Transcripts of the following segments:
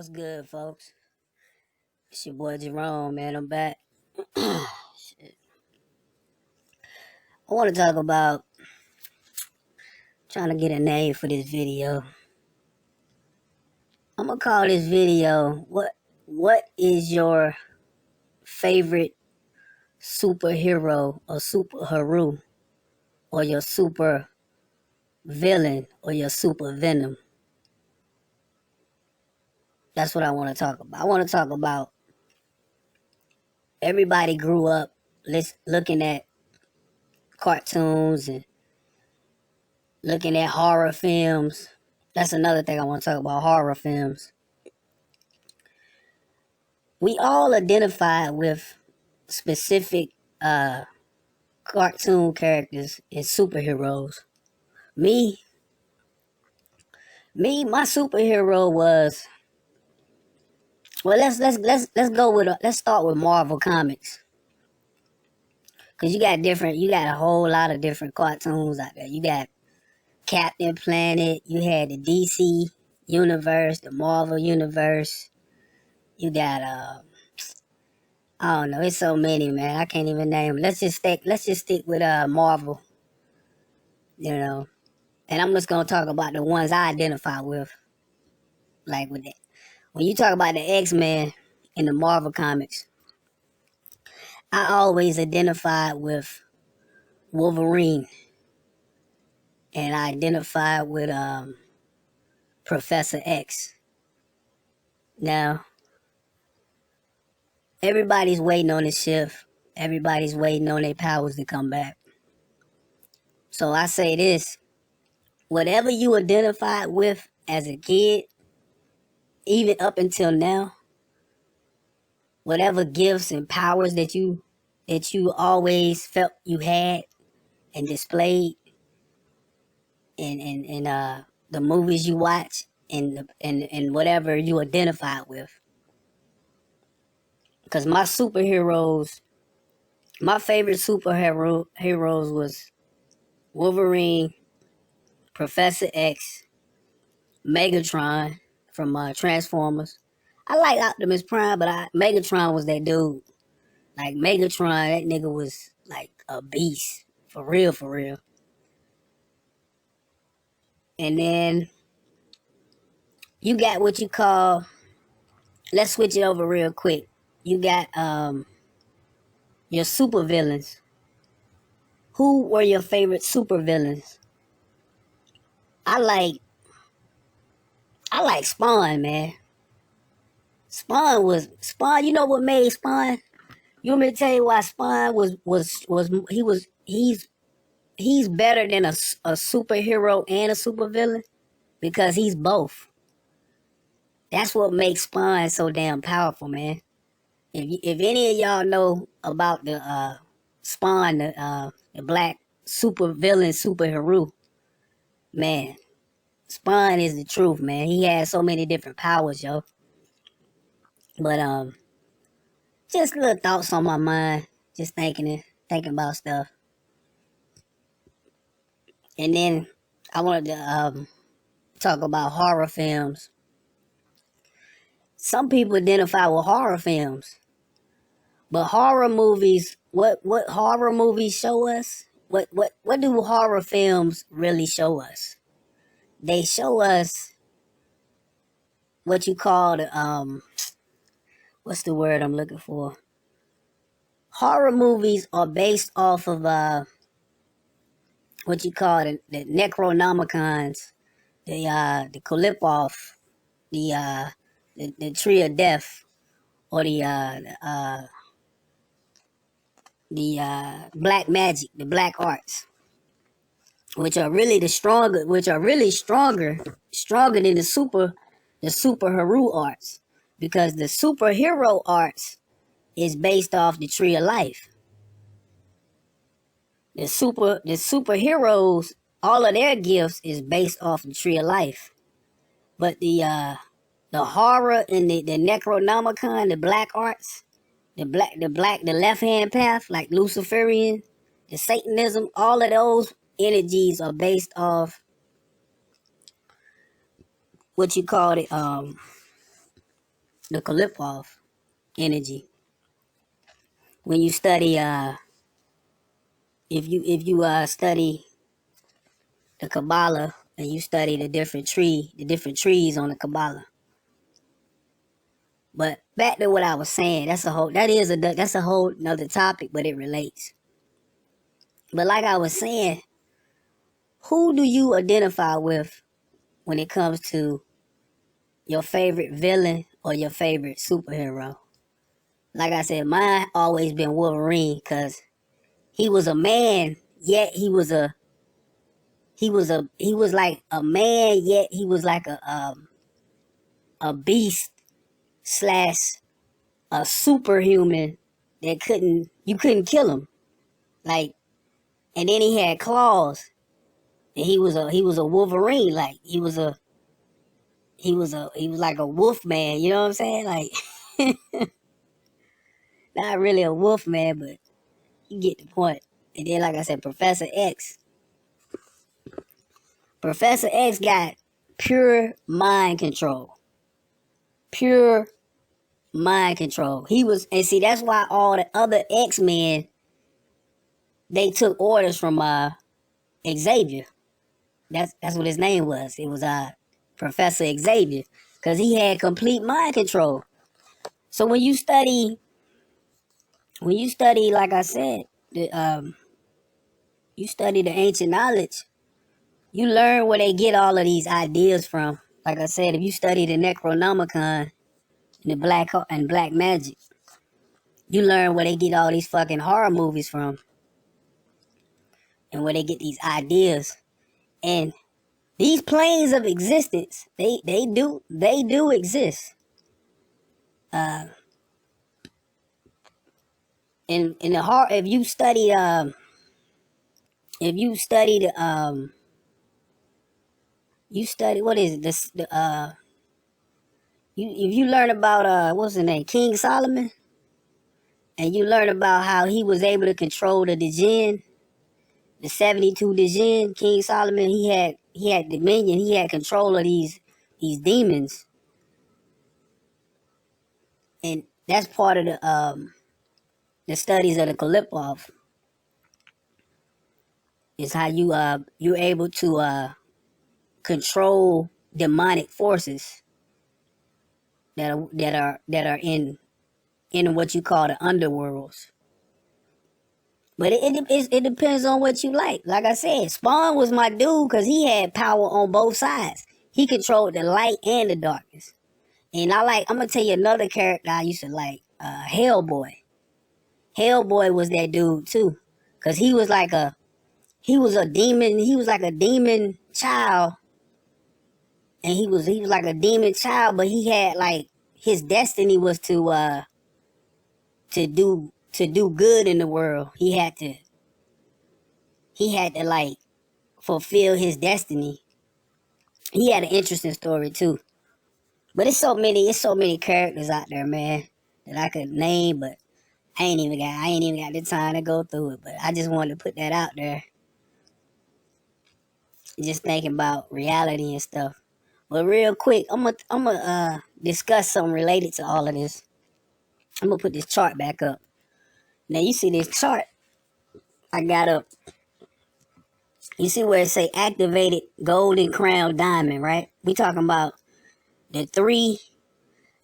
What's good, folks? It's your boy Jerome, man. I'm back. Shit. I want to talk about trying to get a name for this video. I'm gonna call this video What is your favorite superhero or super Heru or your super villain or your super venom? That's what I want to talk about. I want to talk about everybody grew up looking at cartoons and looking at horror films. That's another thing I want to talk about, horror films. We all identify with specific cartoon characters and superheroes. Me, my superhero was, well, let's go with let's start with Marvel Comics. Cause you got a whole lot of different cartoons out there. You got Captain Planet, you had the DC universe, the Marvel universe. You got I don't know, it's so many, man. I can't even name them. Let's just stick with Marvel, you know. And I'm just gonna talk about the ones I identify with. Like with that. When you talk about the X-Men in the Marvel comics, I always identified with Wolverine. And I identified with Professor X. Now, everybody's waiting on the shift. Everybody's waiting on their powers to come back. So I say this, whatever you identified with as a kid, even up until now, whatever gifts and powers that you always felt you had and displayed in the movies you watch and whatever you identified with. Because my favorite heroes was Wolverine, Professor X, Megatron from Transformers. I like Optimus Prime, but Megatron was that dude. Like Megatron, that nigga was like a beast. For real, for real. And then you got what you call, let's switch it over real quick. You got your super villains. Who were your favorite super villains? I like Spawn, man. Spawn, you know what made Spawn? You want me to tell you why Spawn he's better than a superhero and a supervillain? Because he's both. That's what makes Spawn so damn powerful, man. If any of y'all know about the Spawn, the black supervillain superhero, man, Spawn is the truth, man. He has so many different powers, yo. But just little thoughts on my mind, just thinking about stuff. And then I wanted to talk about horror films. Some people identify with horror films, but horror movies, what horror movies show us? What do horror films really show us? They show us what you call the what's the word I'm looking for? Horror movies are based off of what you call the Necronomicons, the Kolipov, the Tree of Death, or the black magic, the black arts, which are really stronger than the super Heru arts, because the superhero arts is based off the Tree of Life. The superheroes, all of their gifts is based off the Tree of Life. But the horror and the Necronomicon, the black arts, the left hand path, like Luciferian, the Satanism, all of those energies are based off what you call it, the Kolipov energy. When you study, if you study the Kabbalah and you study the different trees on the Kabbalah. But back to what I was saying, that's a whole another topic, but it relates. But like I was saying, who do you identify with when it comes to your favorite villain or your favorite superhero? Like I said, mine always been Wolverine because he was a man, yet he was like a man, yet he was like a beast slash a superhuman that you couldn't kill him. Like, and then he had claws, and he was a Wolverine. Like he was like a wolf man. You know what I'm saying? Like, not really a wolf man, but you get the point. And then, like I said, Professor X got pure mind control. Pure mind control. And see, that's why all the other X-Men, they took orders from Xavier. That's what his name was. It was Professor Xavier, because he had complete mind control. So when you study, like I said, you study the ancient knowledge, you learn where they get all of these ideas from. Like I said, if you study the Necronomicon and the black magic, you learn where they get all these fucking horror movies from and where they get these ideas. And these planes of existence, they do exist. In the heart, if you study the you study, what is it, if you learn about what's his name, King Solomon, and you learn about how he was able to control the jinn, the 72 jinn. King Solomon, he had dominion, he had control of these demons. And that's part of the studies of the Kolipov, is how you're able to control demonic forces that are in what you call the underworlds. But it depends on what you like. Like I said, Spawn was my dude because he had power on both sides. He controlled the light and the darkness. And I'm gonna tell you another character I used to like, Hellboy. Hellboy was that dude too, because he was a demon. He was like a demon child, and he was like a demon child, but he had like his destiny was to do good in the world. He had to like fulfill his destiny. He had an interesting story too. But it's so many characters out there, man, that I could name, but I ain't even got the time to go through it. But I just wanted to put that out there. Just thinking about reality and stuff. But real quick, I'm gonna discuss something related to all of this. I'm gonna put this chart back up. Now you see this chart I got up. You see where it say activated golden crown diamond, right? We talking about the 3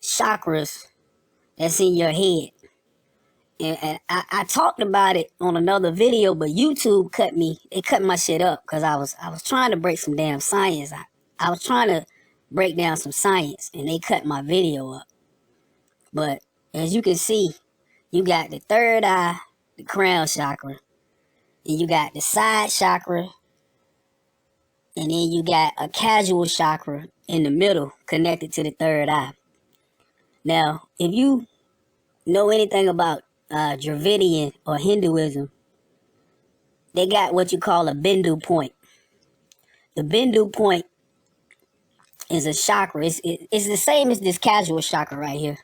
chakras that's in your head. And I talked about it on another video, but YouTube cut my shit up because I was trying to break some damn science. I was trying to break down some science, and they cut my video up. But as you can see, you got the third eye, the crown chakra, and you got the side chakra, and then you got a casual chakra in the middle connected to the third eye. Now, if you know anything about Dravidian or Hinduism, they got what you call a Bindu point. The Bindu point is a chakra. It's the same as this casual chakra right here.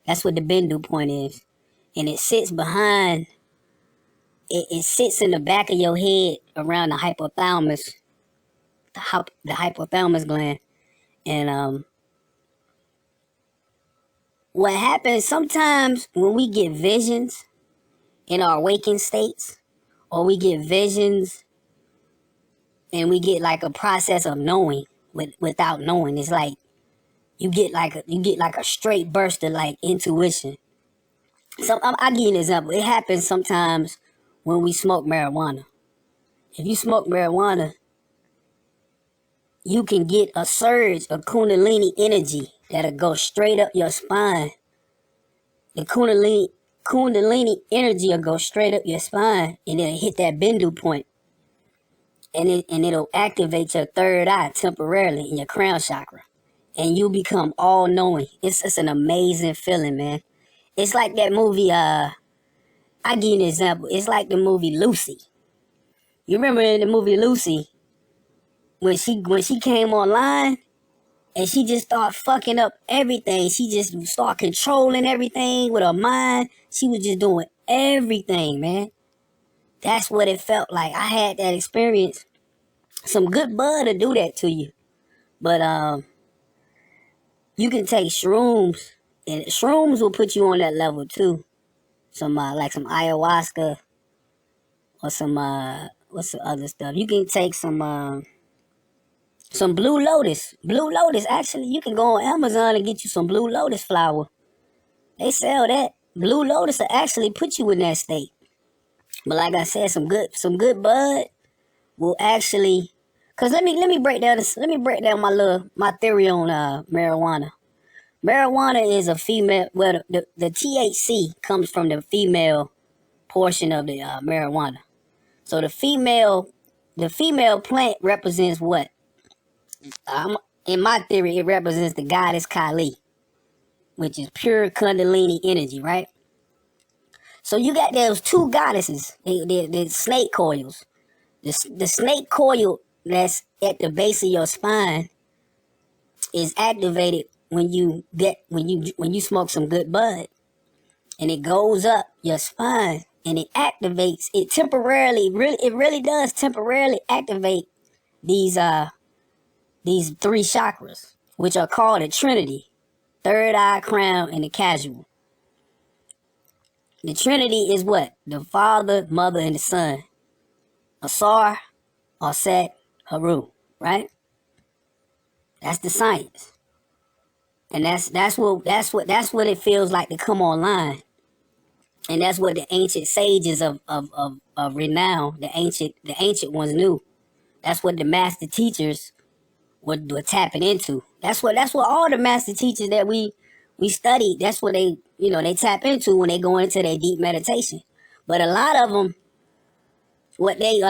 That's what the Bindu point is. And it sits behind, it sits in the back of your head around the hypothalamus, the hypothalamus gland. And what happens sometimes when we get visions in our waking states, or we get visions and we get like a process of knowing without knowing. It's like you get like a straight burst of like intuition. So I'll give you an example. It happens sometimes when we smoke marijuana. If you smoke marijuana, you can get a surge of kundalini energy that'll go straight up your spine. The kundalini energy will go straight up your spine and it'll hit that bindu point. And it'll activate your third eye temporarily in your crown chakra. And you become all knowing. It's an amazing feeling, man. It's like that movie, I'll give you an example. It's like the movie Lucy. You remember in the movie Lucy, when she came online and she just started fucking up everything. She just started controlling everything with her mind. She was just doing everything, man. That's what it felt like. I had that experience. Some good bud to do that to you. But you can take shrooms, and shrooms will put you on that level too. Some like some ayahuasca or some what's the other stuff? You can take some blue lotus. Blue lotus, actually, you can go on Amazon and get you some blue lotus flower. They sell that. Blue lotus will actually put you in that state. But like I said, some good bud will actually, cause let me break down my theory on marijuana. Marijuana is a female. Well, the THC comes from the female portion of the marijuana. So the female plant represents what? In my theory, it represents the goddess Kali, which is pure Kundalini energy, right? So you got those two goddesses, the snake coils. The snake coil that's at the base of your spine is activated when you smoke some good bud, and it goes up your spine and it activates it temporarily. It really does temporarily activate these three chakras, which are called the Trinity: third eye, crown, and the casual. The Trinity is what? The Father, Mother, and the Son. Asar, Aset, Heru, right? That's the science. And that's what it feels like to come online. And that's what the ancient sages of renown, the ancient ones knew. That's what the master teachers were tapping into. That's what all the master teachers that we studied, that's what they tap into when they go into their deep meditation. But a lot of them, what they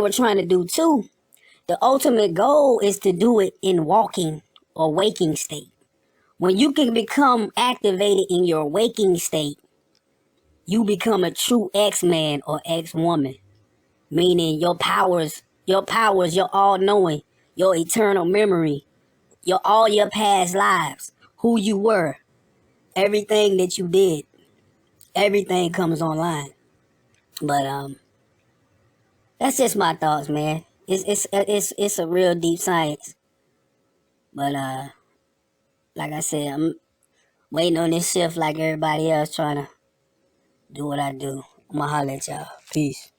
were trying to do too, the ultimate goal is to do it in walking or waking state. When you can become activated in your waking state, you become a true X-man or X-woman. Meaning your powers, your all-knowing, your eternal memory, all your past lives, who you were, everything that you did, everything comes online. But that's just my thoughts, man. It's a real deep science. But like I said, I'm waiting on this shift like everybody else, trying to do what I do. I'ma holler at y'all. Peace.